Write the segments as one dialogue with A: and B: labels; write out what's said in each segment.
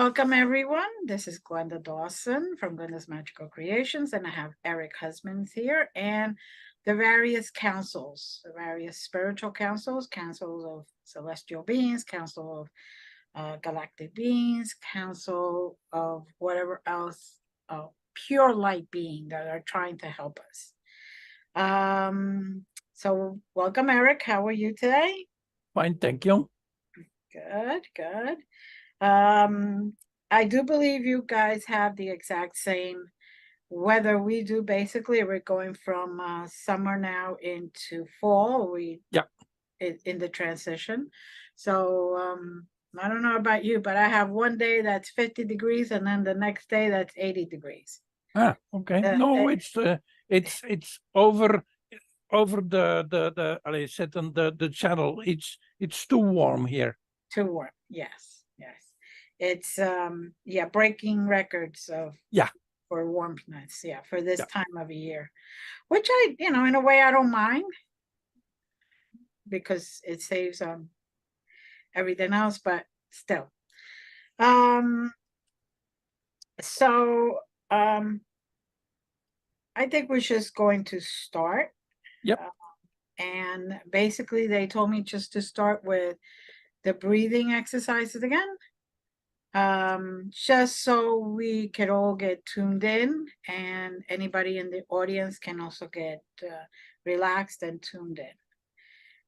A: Welcome, everyone. This is Glenda Dawson from Glenda's Magical Creations, and I have Eric Huysmans here and the various councils, the various spiritual councils, councils of celestial beings, council of galactic beings, council of whatever else, pure light being that are trying to help us. So welcome, Eric. How are you today?
B: Fine, thank you.
A: Good, good. I do believe you guys have the exact same weather we do. Basically, we're going from summer now into fall. In the transition. So I don't know about you, but I have one day that's 50 degrees and then the next day that's 80 degrees.
B: Okay. No, it's over the I said on the channel. It's too warm here.
A: Too warm. Yes. It's breaking records for warmness, for this time of year, which I, in a way I don't mind because it saves on everything else, but still. I think we're just going to start.
B: Yep.
A: And basically they told me just to start with the breathing exercises again. Just so we could all get tuned in and anybody in the audience can also get relaxed and tuned in.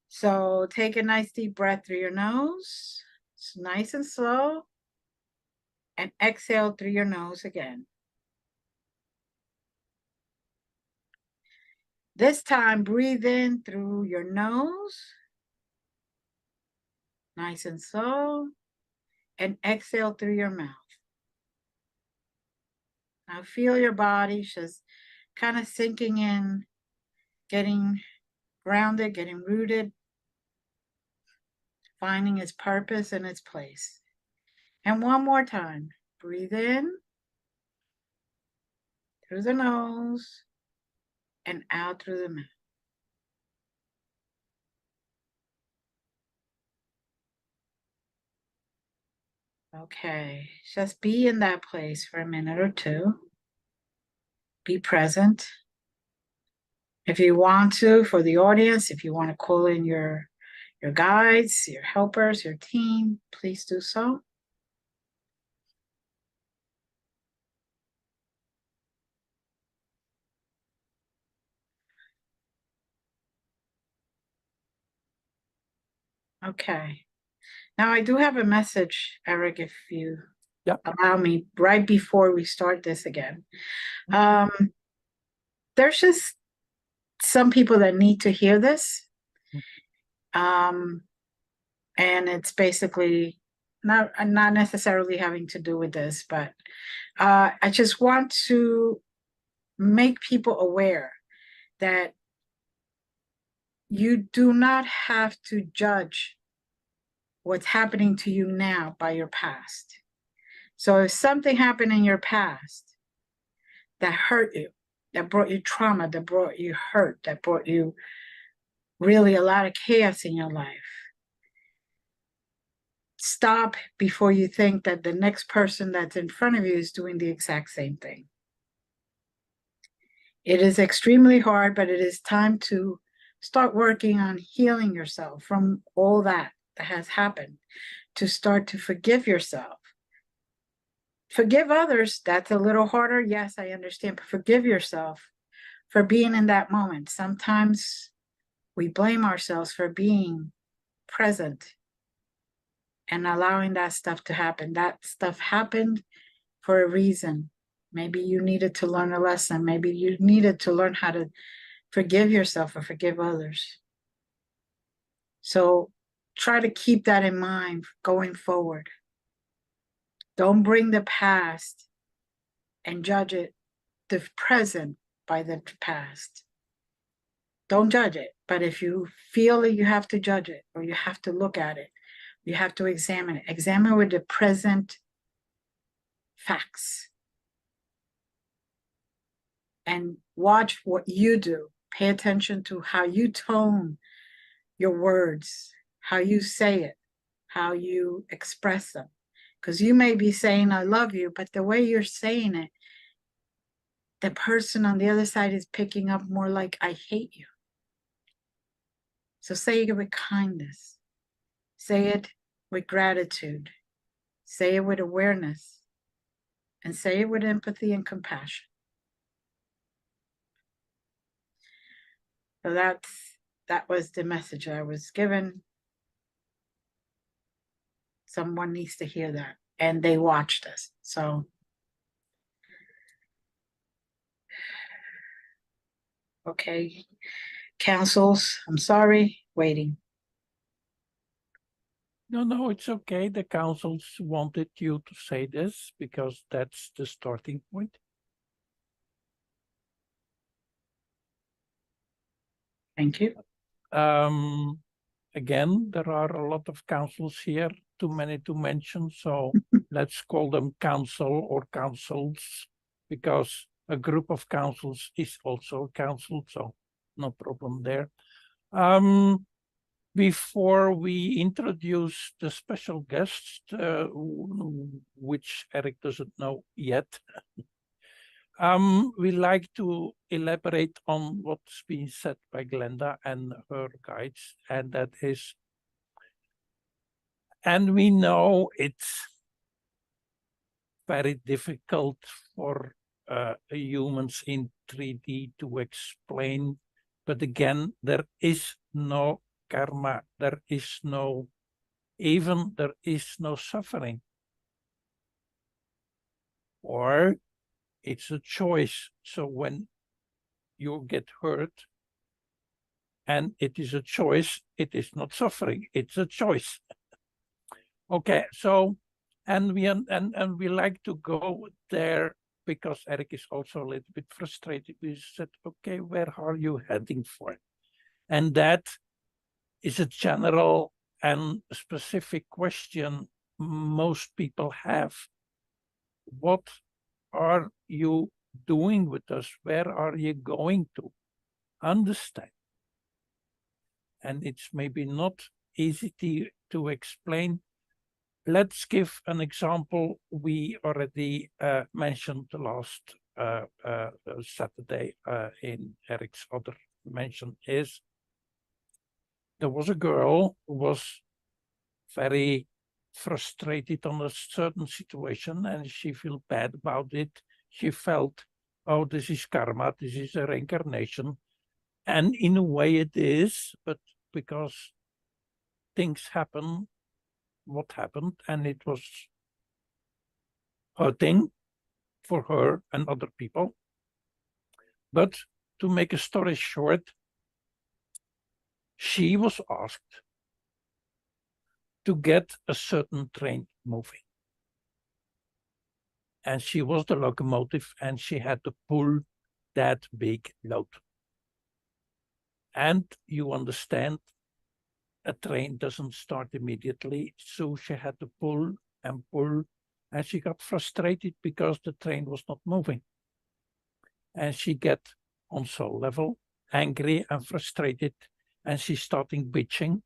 A: So take a nice deep breath through your nose. It's nice and slow. And exhale through your nose again. This time, breathe in through your nose. Nice and slow. And exhale through your mouth. Now feel your body just kind of sinking in, getting grounded, getting rooted, finding its purpose and its place. And one more time, breathe in through the nose and out through the mouth. Okay, just be in that place for a minute or two. Be present. If you want to, for the audience, if you want to call in your guides, your helpers, your team, please do so. Okay. Now I do have a message, Eric, if you allow me, right before we start this again. There's just some people that need to hear this. And it's basically not necessarily having to do with this, but I just want to make people aware that you do not have to judge what's happening to you now by your past. So if something happened in your past that hurt you, that brought you trauma, that brought you hurt, that brought you really a lot of chaos in your life, stop before you think that the next person that's in front of you is doing the exact same thing. It is extremely hard, but it is time to start working on healing yourself from all that has happened, to start to forgive yourself. Forgive others, that's a little harder. Yes, I understand, but forgive yourself for being in that moment. Sometimes we blame ourselves for being present and allowing that stuff to happen. That stuff happened for a reason. Maybe you needed to learn a lesson. Maybe you needed to learn how to forgive yourself or forgive others. So try to keep that in mind going forward. Don't bring the past and judge it, the present, by the past. Don't judge it. But if you feel that you have to judge it or you have to look at it, you have to examine it. Examine with the present facts. And watch what you do. Pay attention to how you tone your words, how you say it, how you express them. Because you may be saying, I love you, but the way you're saying it, the person on the other side is picking up more like, I hate you. So say it with kindness. Say it with gratitude. Say it with awareness. And say it with empathy and compassion. So that was the message I was given. Someone needs to hear that. And they watched us. So okay. Councils, I'm sorry, waiting.
B: No, it's okay. The councils wanted you to say this because that's the starting point.
A: Thank you.
B: Again, there are a lot of councils here, too many to mention, so let's call them council or councils, because a group of councils is also a council, so no problem there. Before we introduce the special guests, which Eric doesn't know yet, we like to elaborate on what's been said by Glenda and her guides, and that is, and we know it's very difficult for humans in 3D to explain, but again, there is no karma, there is no suffering. Or it's a choice. So when you get hurt and it is a choice, it is not suffering, it's a choice. Okay, so and we like to go there because Eric is also a little bit frustrated. We said, okay, where are you heading for? And that is a general and specific question most people have. What are you doing with us? Where are you going to? Understand. And it's maybe not easy to explain. Let's give an example we already mentioned last Saturday in Eric's other mention is there was a girl who was very frustrated on a certain situation and she felt bad about it. She felt, oh, this is karma, this is a reincarnation. And in a way it is, but because things happen, what happened, and it was hurting for her and other people. But to make a story short, she was asked to get a certain train moving. And she was the locomotive and she had to pull that big load. And you understand, a train doesn't start immediately, so she had to pull and pull, and she got frustrated because the train was not moving. And she got on soul level angry and frustrated, and she's starting bitching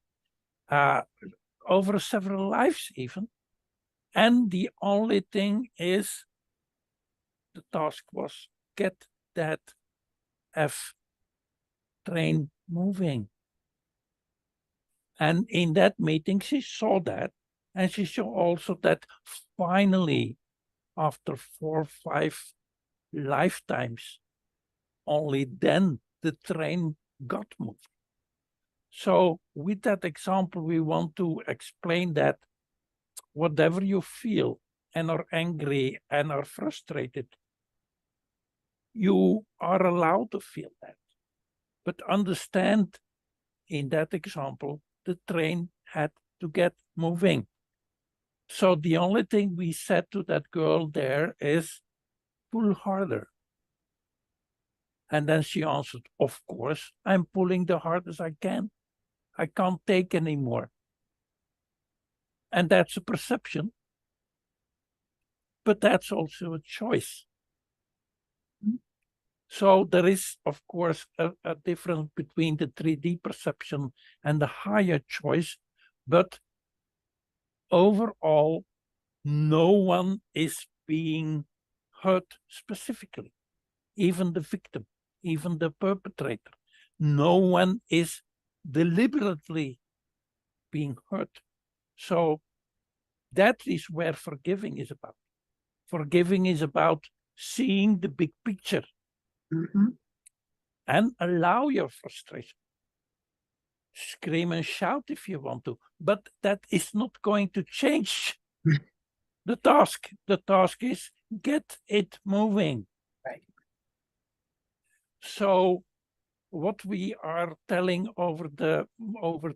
B: over several lives even. And the only thing is, the task was get that F train moving. And in that meeting, she saw that, and she saw also that finally, after 4 or 5 lifetimes, only then the train got moved. So with that example, we want to explain that whatever you feel and are angry and are frustrated, you are allowed to feel that. But understand, in that example, the train had to get moving. So the only thing we said to that girl there is, pull harder. And then she answered, of course, I'm pulling the hardest I can. I can't take anymore. And that's a perception. But that's also a choice. So there is, of course, a difference between the 3D perception and the higher choice. But overall, no one is being hurt specifically, even the victim, even the perpetrator. No one is deliberately being hurt. So that is where forgiving is about. Forgiving is about seeing the big picture and allow your frustration. Scream and shout if you want to, but that is not going to change the task. The task is get it moving.
A: Right.
B: So what we are telling over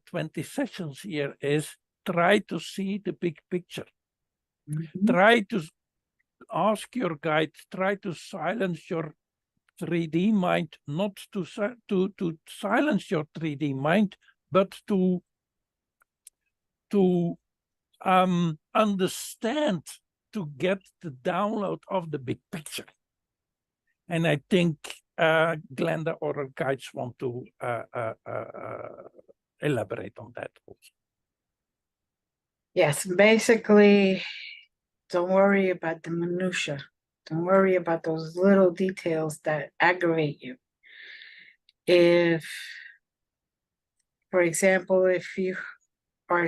B: 20 sessions here is try to see the big picture. Try to ask your guide, try to silence your 3D mind, not to silence your 3D mind, but to understand, to get the download of the big picture. And I think Glenda or her guides want to elaborate on that also.
A: Yes, basically, don't worry about the minutia. Don't worry about those little details that aggravate you. If, for example, if you are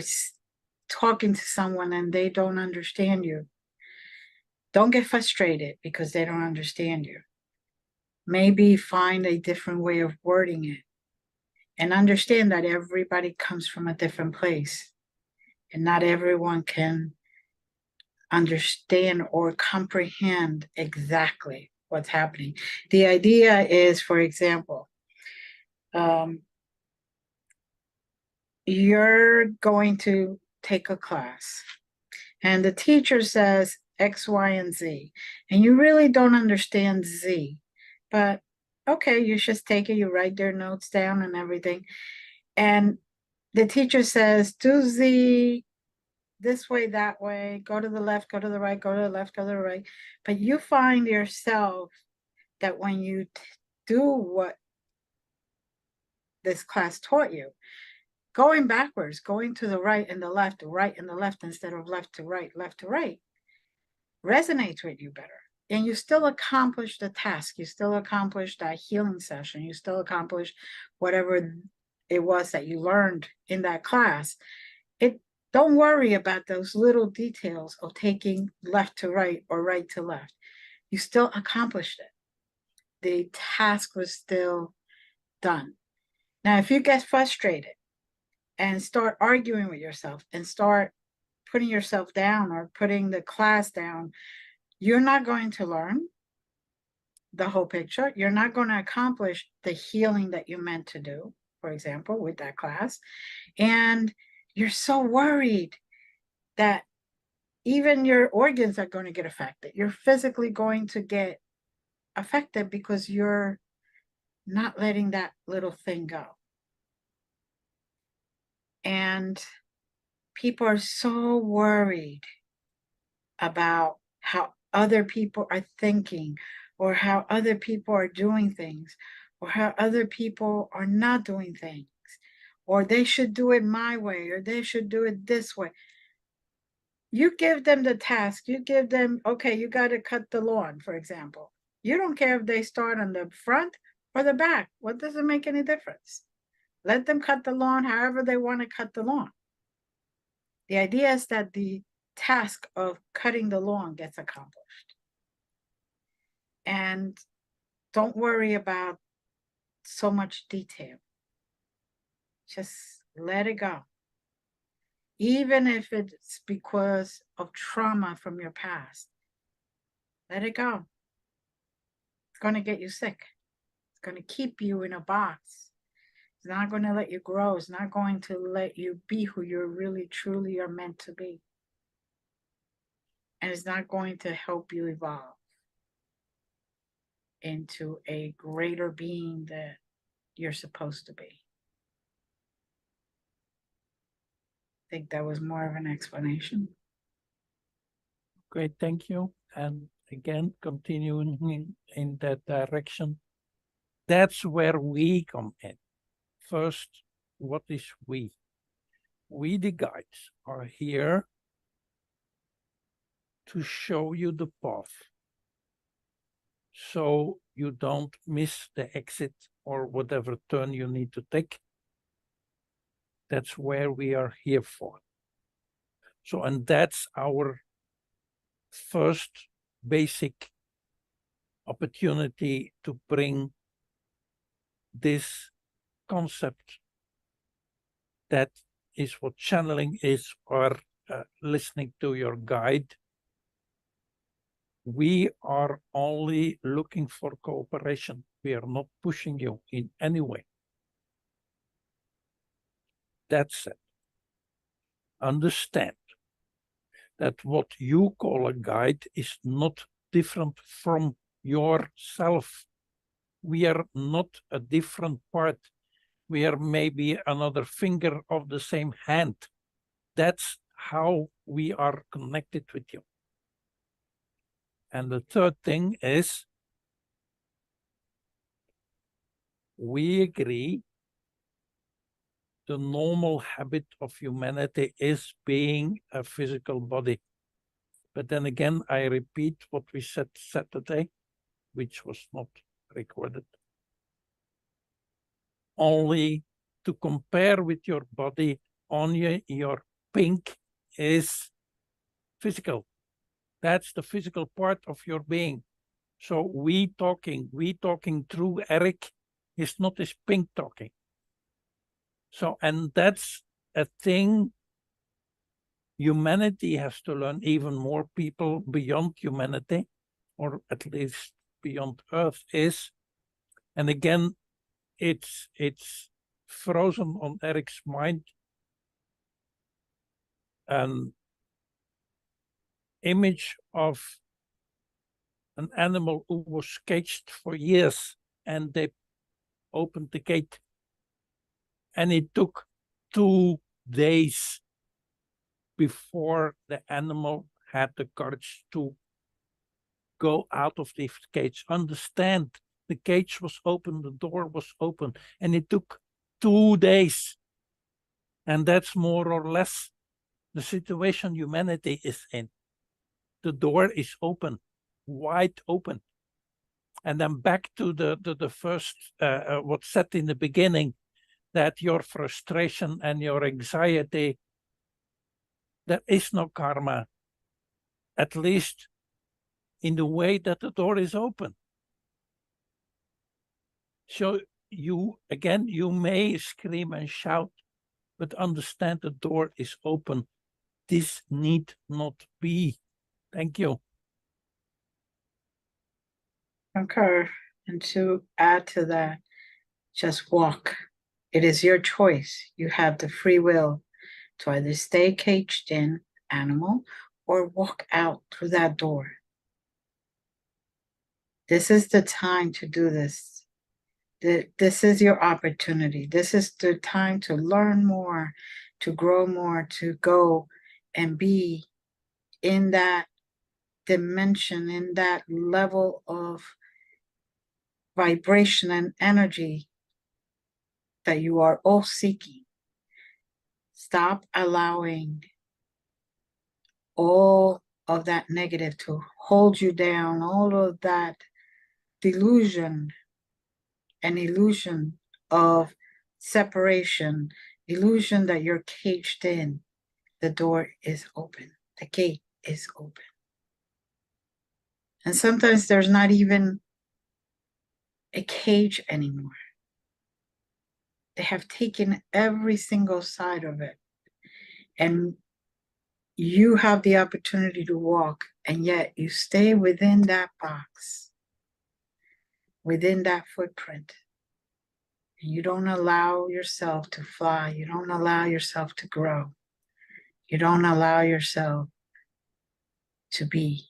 A: talking to someone and they don't understand you, don't get frustrated because they don't understand you. Maybe find a different way of wording it and understand that everybody comes from a different place and not everyone can understand or comprehend exactly what's happening. The idea is, for example, you're going to take a class and the teacher says X, Y, and Z, and you really don't understand Z, but okay, you just take it, you write their notes down and everything. And the teacher says, do Z this way, that way, go to the left, go to the right, go to the left, go to the right. But you find yourself that when you do what this class taught you, going backwards, going to the right and the left instead of left to right, resonates with you better. And you still accomplish the task. You still accomplish that healing session. You still accomplish whatever it was that you learned in that class. Don't worry about those little details of taking left to right or right to left. You still accomplished it. The task was still done. Now, if you get frustrated and start arguing with yourself and start putting yourself down or putting the class down, you're not going to learn the whole picture. You're not going to accomplish the healing that you meant to do, for example, with that class. And you're so worried that even your organs are going to get affected. You're physically going to get affected because you're not letting that little thing go. And people are so worried about how other people are thinking or how other people are doing things or how other people are not doing things, or they should do it my way or they should do it this way. You give them the task, you give them, okay, you got to cut the lawn, for example. You don't care if they start on the front or the back. What does it make any difference? Let them cut the lawn however they want to cut the lawn. The idea is that the task of cutting the lawn gets accomplished. And don't worry about so much detail. Just let it go. Even if it's because of trauma from your past, let it go. It's going to get you sick. It's going to keep you in a box. It's not going to let you grow. It's not going to let you be who you really, truly are meant to be. And it's not going to help you evolve into a greater being that you're supposed to be. I think that was more of an explanation.
B: Great, thank you. And again, continuing in that direction, that's where we come in. First, what is we? We, the guides, are here to show you the path, so you don't miss the exit or whatever turn you need to take. That's where we are here for. So, and that's our first basic opportunity to bring this concept, that is what channeling is, or listening to your guide. We are only looking for cooperation. We are not pushing you in any way. That's it. Understand that what you call a guide is not different from yourself. We are not a different part. We are maybe another finger of the same hand. That's how we are connected with you. And the third thing is, we agree the normal habit of humanity is being a physical body. But then again, I repeat what we said Saturday, which was not recorded. Only to compare with your body, only your pink is physical. That's the physical part of your being. So we talking through Eric is not his pink talking. So, and that's a thing humanity has to learn, even more people beyond humanity, or at least beyond Earth is. And again, it's frozen on Eric's mind. An image of an animal who was caged for years, and they opened the gate, and it took 2 days before the animal had the courage to go out of the cage. Understand, the cage was open, the door was open, and it took 2 days. And that's more or less the situation humanity is in. The door is open, wide open. And then back to the first, what's said in the beginning, that your frustration and your anxiety, there is no karma, at least in the way that the door is open. So you, again, you may scream and shout, but understand the door is open. This need not be. Thank you.
A: Okay. And to add to that, just walk. It is your choice. You have the free will to either stay caged in, animal, or walk out through that door. This is the time to do this. This is your opportunity. This is the time to learn more, to grow more, to go and be in that dimension, in that level of vibration and energy that you are all seeking. Stop allowing all of that negative to hold you down, all of that delusion and illusion of separation, illusion that you're caged in. The door is open. The gate is open. And sometimes there's not even a cage anymore. They have taken every single side of it. And you have the opportunity to walk, and yet you stay within that box, within that footprint. And you don't allow yourself to fly. You don't allow yourself to grow. You don't allow yourself to be.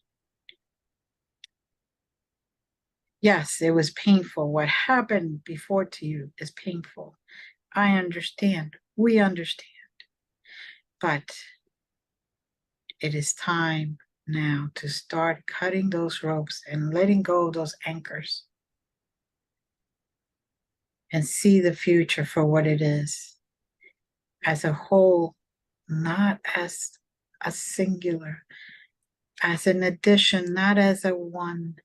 A: Yes, it was painful. What happened before to you is painful. I understand. We understand. But it is time now to start cutting those ropes and letting go of those anchors and see the future for what it is, as a whole, not as a singular, as an addition, not as a one,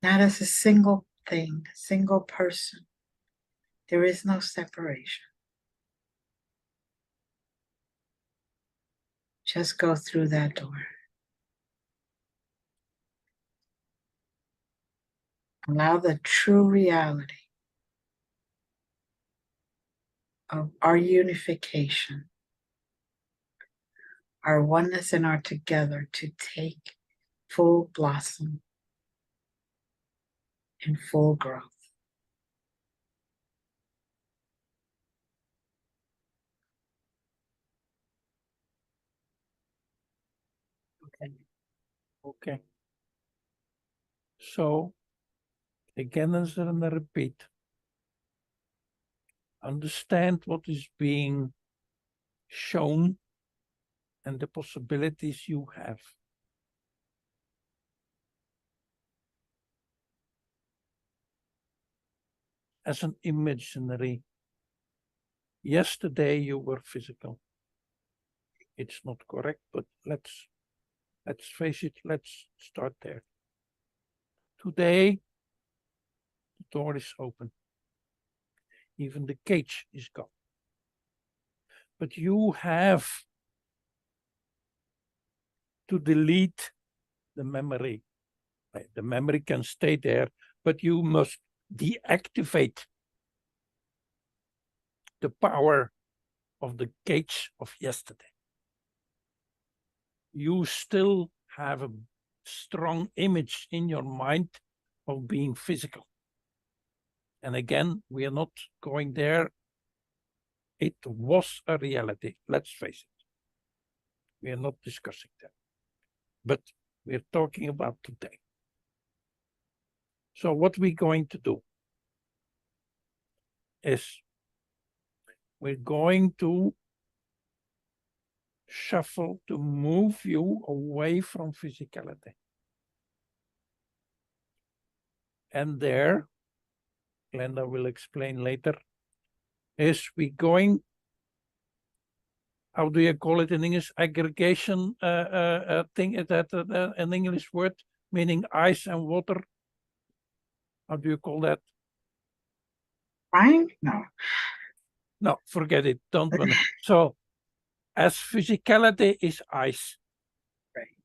A: not as a single thing, single person. There is no separation. Just go through that door. Allow the true reality of our unification, our oneness and our together to take full blossom and full growth. Okay.
B: Okay. So, again, as I repeat, understand what is being shown and the possibilities you have. As an imaginary, yesterday you were physical. It's not correct, but let's face it, let's start there. Today, the door is open. Even the cage is gone. But you have to delete the memory. The memory can stay there, but you must deactivate the power of the cage of yesterday. You still have a strong image in your mind of being physical. And again, we are not going there. It was a reality, let's face it. We are not discussing that. But we're talking about today. So what we're going to do is we're going to shuffle to move you away from physicality. And there, Glenda will explain later, is we going, how do you call it in English? Aggregation thing, is that an English word, meaning ice and water? How do you call that?
A: Fine? No.
B: No, forget it. Don't want to. So, as physicality is ice,
A: Right.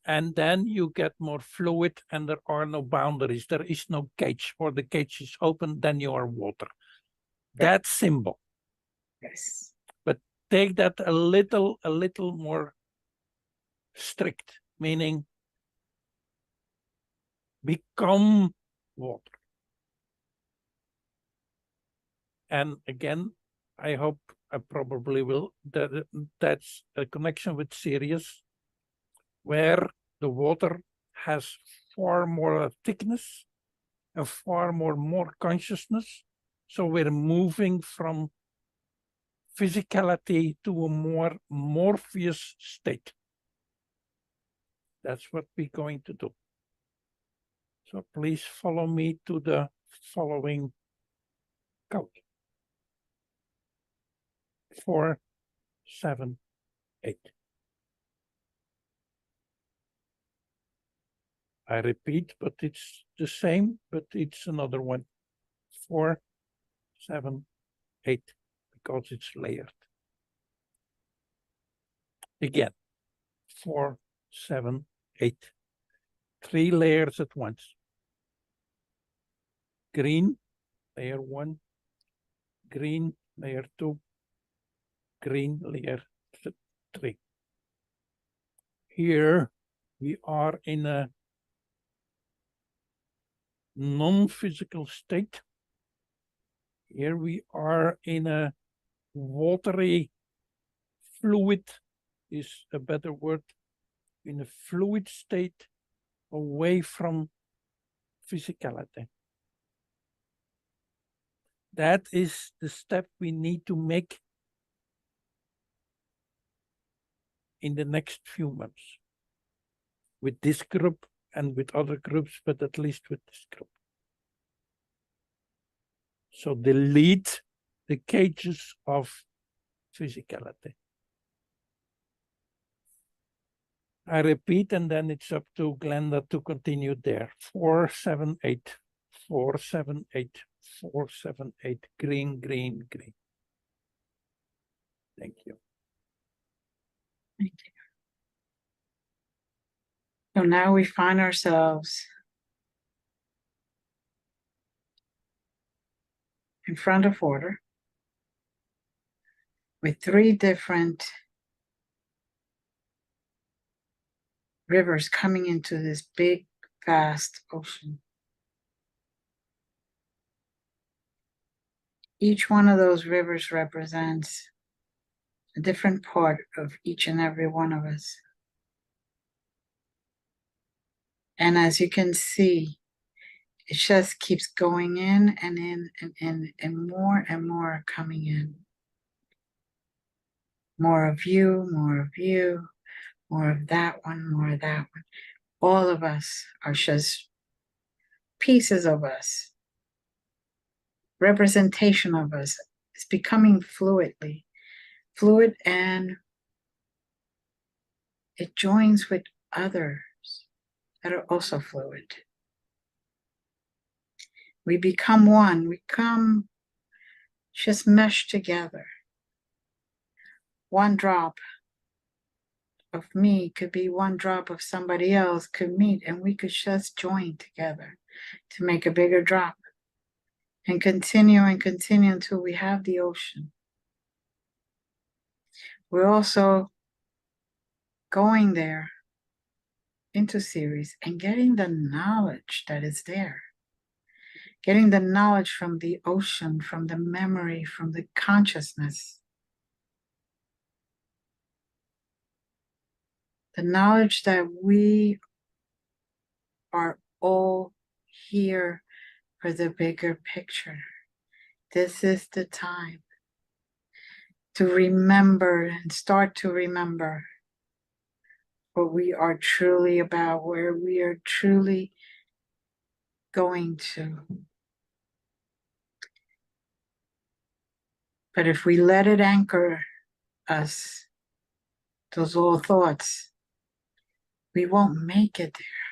B: and then you get more fluid, and there are no boundaries. There is no cage, or the cage is open, then you are water. Right. That symbol.
A: Yes.
B: But take that a little more strict, meaning become water. And again, I hope I probably will, that's a connection with Sirius, where the water has far more thickness and far more consciousness. So we're moving from physicality to a more Morpheus state. That's what we're going to do. So please follow me to the following code. 4, 7, 8. I repeat, but it's the same, but it's another one. 4, 7, 8, because it's layered. Again, 4, 7, 8. 3 layers at once. Green, layer 1. Green, layer 2. Green, layer 3. Here we are in a non-physical state. Here we are in a watery fluid, is a better word, in a fluid state away from physicality. That is the step we need to make in the next few months with this group and with other groups, but at least with this group. So delete the cages of physicality. I repeat, and then it's up to Glenda to continue there. 478, 478, 478, green, green, green. Thank you.
A: Thank you. So now we find ourselves in front of water with 3 different rivers coming into this big, vast ocean. Each one of those rivers represents a different part of each and every one of us. And as you can see, it just keeps going in and in and in, and more are coming in. More of you, more of you, more of that one, more of that one. All of us are just pieces of us, representation of us. It's becoming fluid, and it joins with others that are also fluid. We become one, we come just meshed together. One drop of me could be one drop of somebody else, could meet, and we could just join together to make a bigger drop and continue until we have the ocean. We're also going there into series and getting the knowledge that is there. Getting the knowledge from the ocean, from the memory, from the consciousness. The knowledge that we are all here for the bigger picture. This is the time to remember and start to remember what we are truly about, where we are truly going to. But if we let it anchor us, those old thoughts, we won't make it there.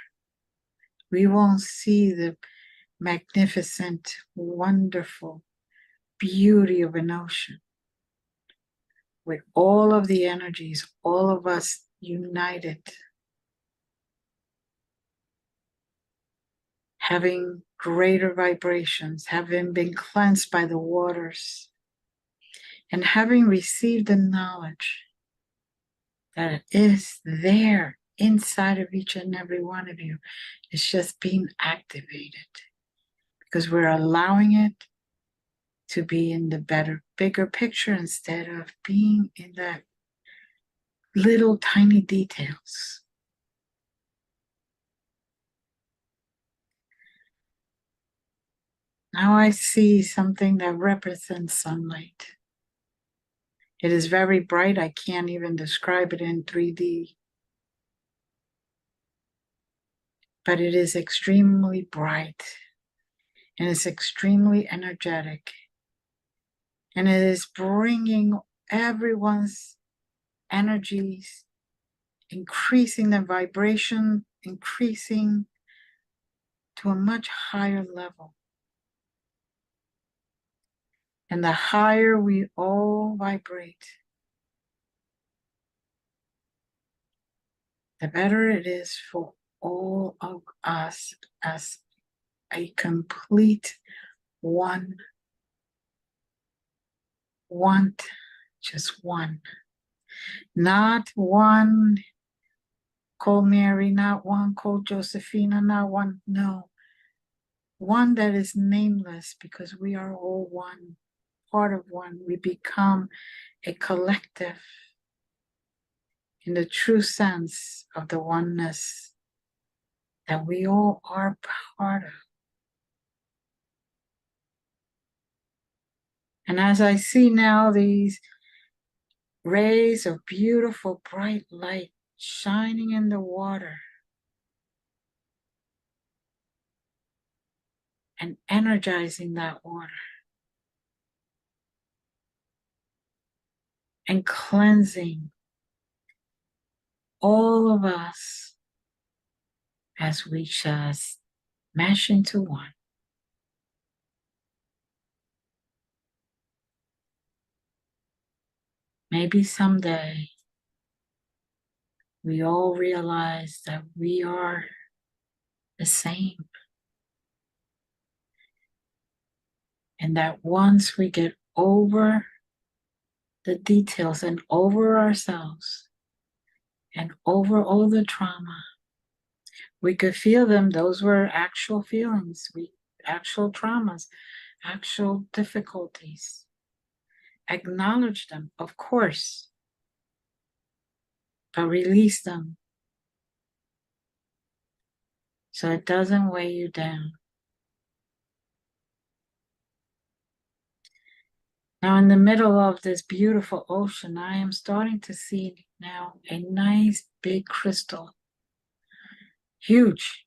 A: We won't see the magnificent, wonderful beauty of an ocean with all of the energies, all of us united, having greater vibrations, having been cleansed by the waters, and having received the knowledge that is there inside of each and every one of you. It's just being activated because we're allowing it to be in the better, bigger picture instead of being in that little tiny details. Now I see something that represents sunlight. It is very bright. I can't even describe it in 3D. But it is extremely bright. And it's extremely energetic. And it is bringing everyone's energies, increasing the vibration, increasing to a much higher level. And the higher we all vibrate, the better it is for all of us as a complete one. Just one. Not one called Mary, not one called Josephina, not one, no. One that is nameless because we are all one. Part of one, we become a collective in the true sense of the oneness that we all are part of. And as I see now these rays of beautiful bright light shining in the water and energizing that water, and cleansing all of us as we just mesh into one. Maybe someday we all realize that we are the same. And that once we get over the details and over ourselves and over all the trauma, we could feel them. Those were actual feelings, actual traumas, actual difficulties. Acknowledge them, of course, but release them so it doesn't weigh you down. Now, in the middle of this beautiful ocean, I am starting to see now a nice big crystal, huge.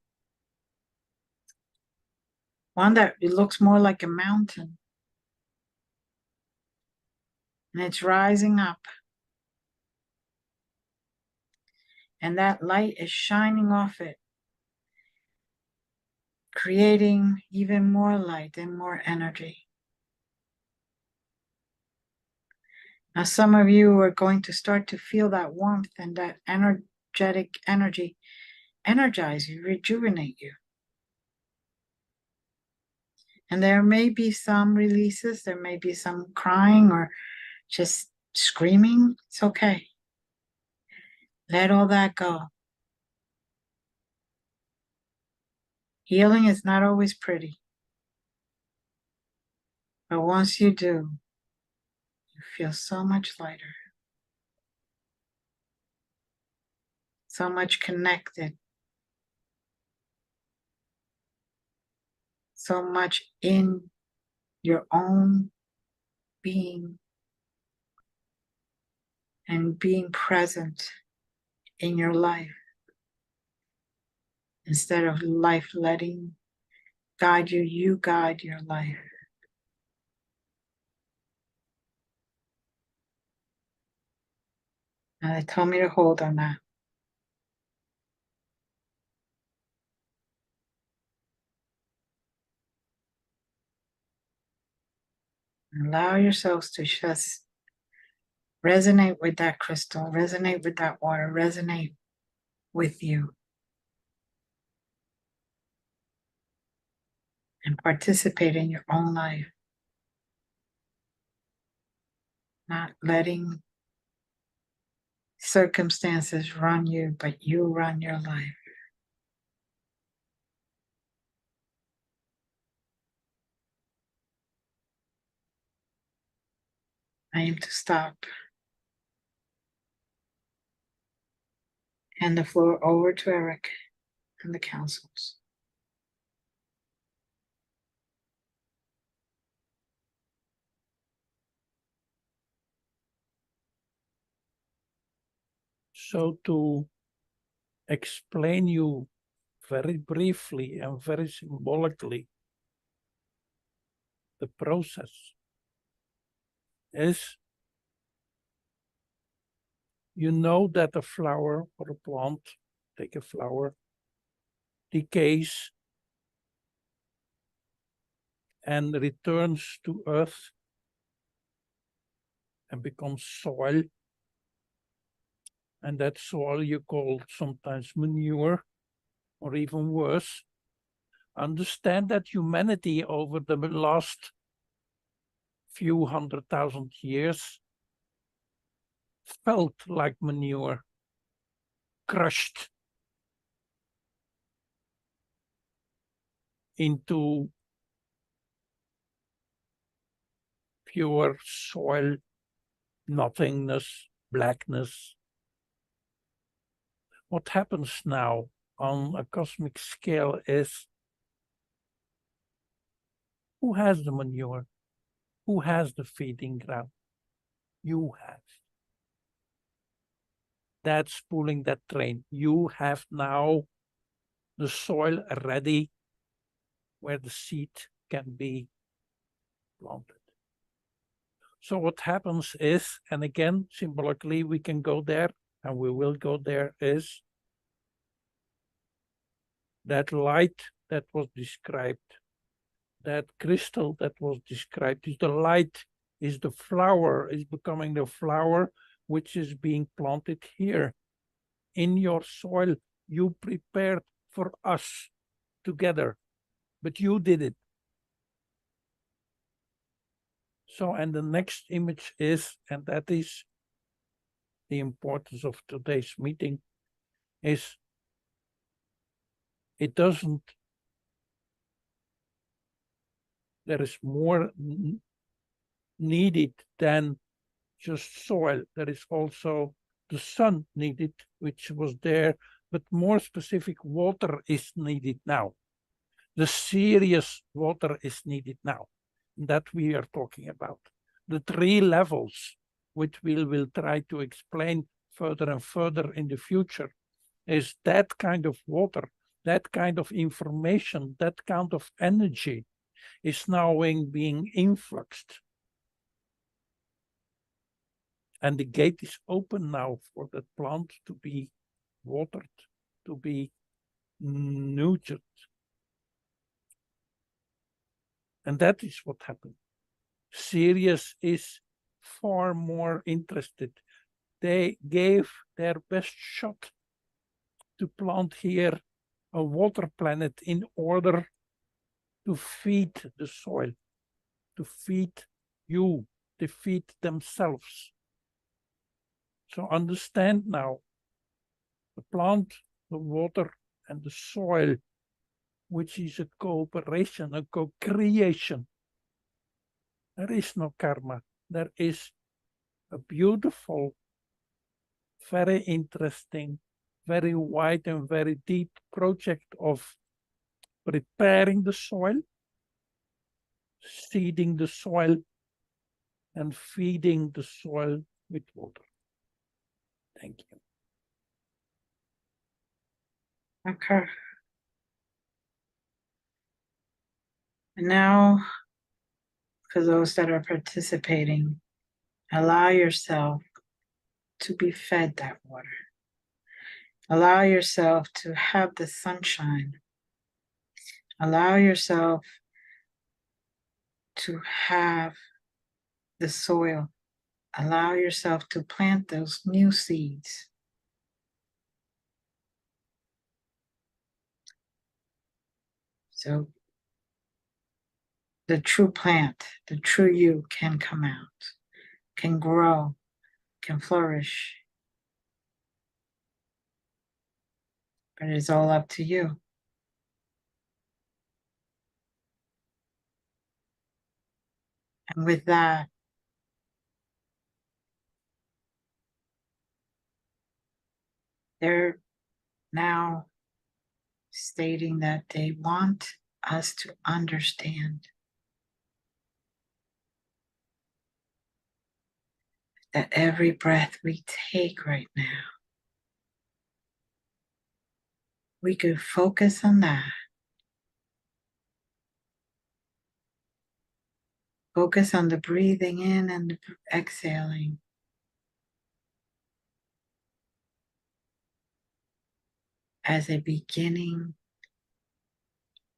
A: One that it looks more like a mountain. And it's rising up. And that light is shining off it, creating even more light and more energy. Now, some of you are going to start to feel that warmth and that energetic energy energize you, rejuvenate you. And there may be some releases, there may be some crying or just screaming. It's okay. Let all that go. Healing is not always pretty. But once you do, you feel so much lighter, so much connected, so much in your own being and being present in your life instead of life letting guide you, you guide your life. Now they told me to hold on that. Allow yourselves to just resonate with that crystal, resonate with that water, resonate with you. And participate in your own life. Not letting circumstances run you, but you run your life. I am to stop. Hand the floor over to Eric and the councils.
B: So to explain you very briefly and very symbolically, the process is, you know that a flower or a plant, take a flower, decays and returns to earth and becomes soil. And that soil you call sometimes manure, or even worse. Understand that humanity over the last few 100,000 years felt like manure, crushed into pure soil, nothingness, blackness. What happens now on a cosmic scale is, who has the manure? Who has the feeding ground? You have. That's pulling that train. You have now the soil ready where the seed can be planted. So what happens is, and again, symbolically, we can go there, and we will go there, is that light that was described, that crystal that was described, is the light, is the flower, is becoming the flower which is being planted here in your soil. You prepared for us together, but you did it. So, and the next image is, and that is the importance of today's meeting, is it doesn't, there is more needed than just soil. There is also the sun needed, which was there, but more specific, water is needed now. The serious water is needed now. That we are talking about. The 3 levels, which we will try to explain further and further in the future, is that kind of water, that kind of information, that kind of energy is now being influxed. And the gate is open now for that plant to be watered, to be nurtured. And that is what happened. Sirius is far more interested. They gave their best shot to plant here a water planet in order to feed the soil, to feed you, to feed themselves. So understand now, the plant, the water, and the soil, which is a cooperation, a co-creation. There is no karma. There is a beautiful, very interesting, very wide and very deep project of preparing the soil, seeding the soil, and feeding the soil with water. Thank you.
A: Okay. And now, for those that are participating, allow yourself to be fed that water. Allow yourself to have the sunshine. Allow yourself to have the soil. Allow yourself to plant those new seeds. So the true plant, the true you can come out, can grow, can flourish. But it's all up to you. And with that, they're now stating that they want us to understand that every breath we take right now, we could focus on that. Focus on the breathing in and the exhaling. As a beginning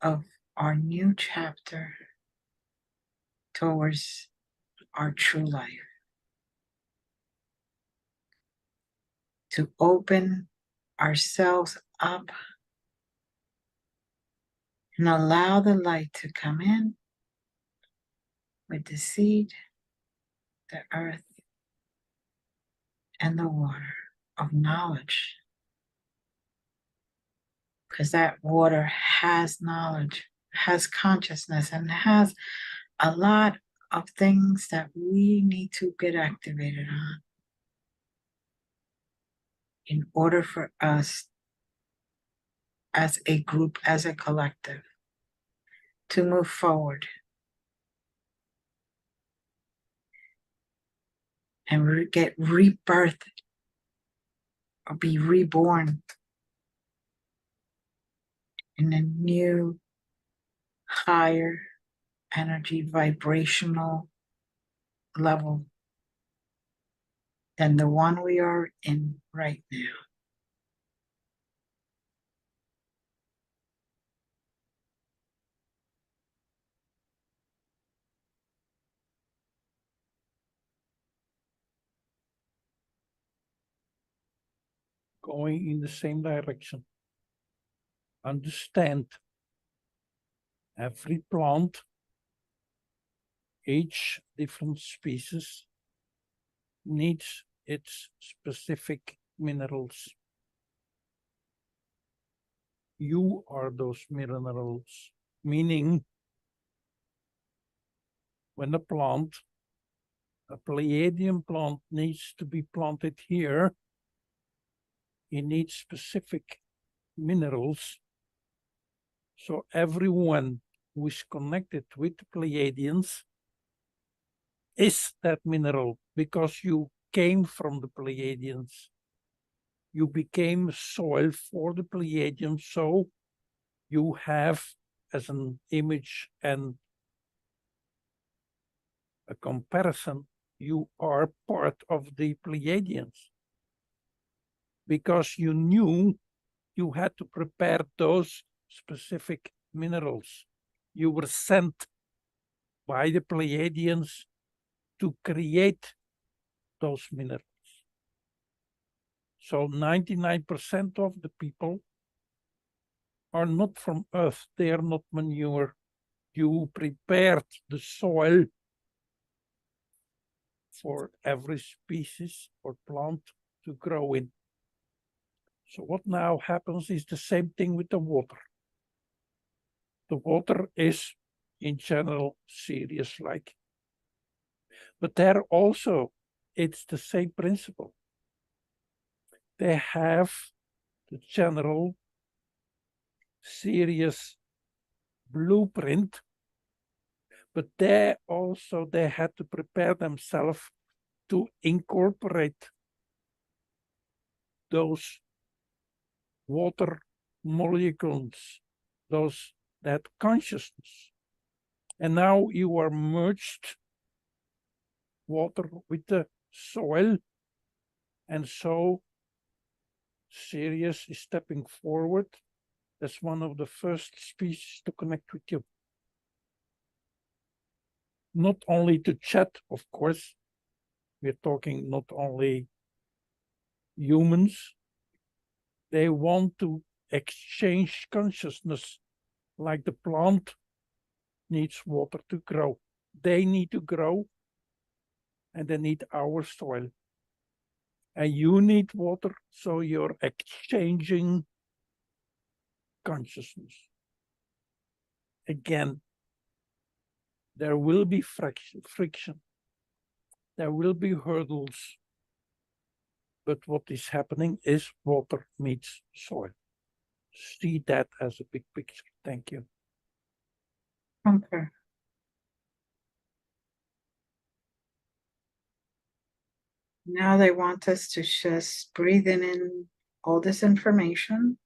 A: of our new chapter towards our true life. To open ourselves up and allow the light to come in with the seed, the earth, and the water of knowledge. Because that water has knowledge, has consciousness, and has a lot of things that we need to get activated on in order for us as a group, as a collective, to move forward and get rebirthed or be reborn in a new, higher energy, vibrational level than the one we are in right now.
B: Going in the same direction. Understand every plant, each different species needs its specific minerals. You are those minerals, meaning when a Pleiadian plant needs to be planted here, it needs specific minerals. So everyone who is connected with the Pleiadians is that mineral because you came from the Pleiadians. You became soil for the Pleiadians, so you have as an image and a comparison, you are part of the Pleiadians because you knew you had to prepare those specific minerals. You were sent by the Pleiadians to create those minerals. So 99% of the people are not from Earth. They are not manure. You prepared the soil for every species or plant to grow in. So what now happens is the same thing with the water. The water is in general Sirius-like. But there also, it's the same principle. They have the general Sirius blueprint, but they had to prepare themselves to incorporate those water molecules, that consciousness. And now you are merged water with the soil, and so Sirius is stepping forward as one of the first species to connect with you. Not only to chat, of course, we're talking not only humans, they want to exchange consciousness like the plant needs water to grow. They need to grow and they need our soil. And you need water, so you're exchanging consciousness. Again, there will be friction. There will be hurdles. But what is happening is water meets soil. See that as a big picture. Thank you.
A: Okay. Now they want us to just breathe in all this information,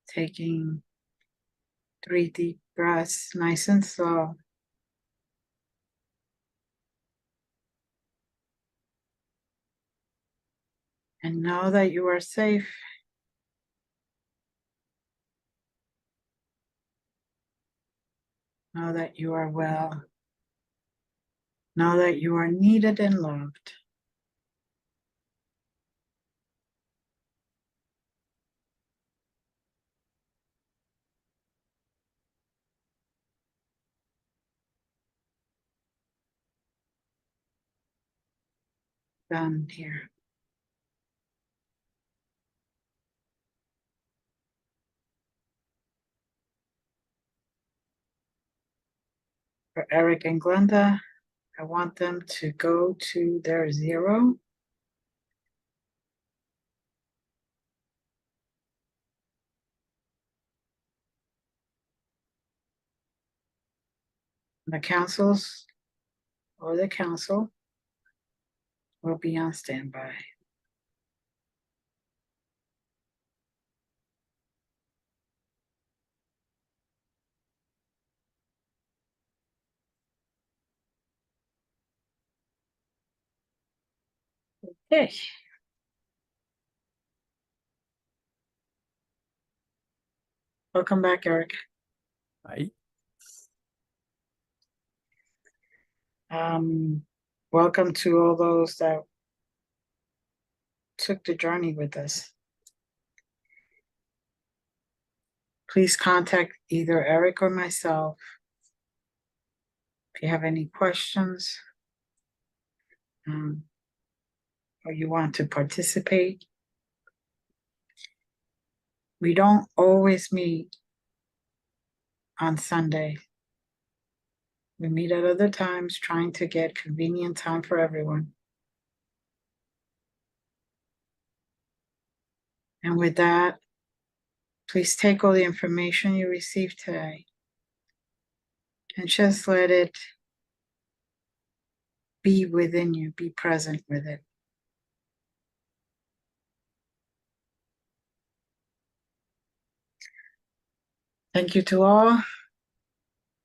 A: taking 3 deep breaths, nice and slow. And know that you are safe. Know that you are well. Know that you are needed and loved. Done here. For Eric and Glenda, I want them to go to their 0. The councils or the council will be on standby. Okay. Welcome back, Eric.
B: Hi.
A: Welcome to all those that took the journey with us. Please contact either Eric or myself if you have any questions, or you want to participate. We don't always meet on Sunday. We meet at other times, trying to get convenient time for everyone. And with that, please take all the information you received today and just let it be within you, be present with it. Thank you to all.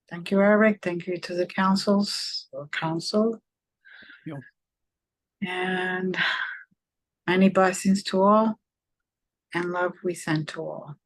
A: Thank you, Eric. Thank you to the councils or council.
B: Yeah.
A: And many blessings to all, and love we send to all.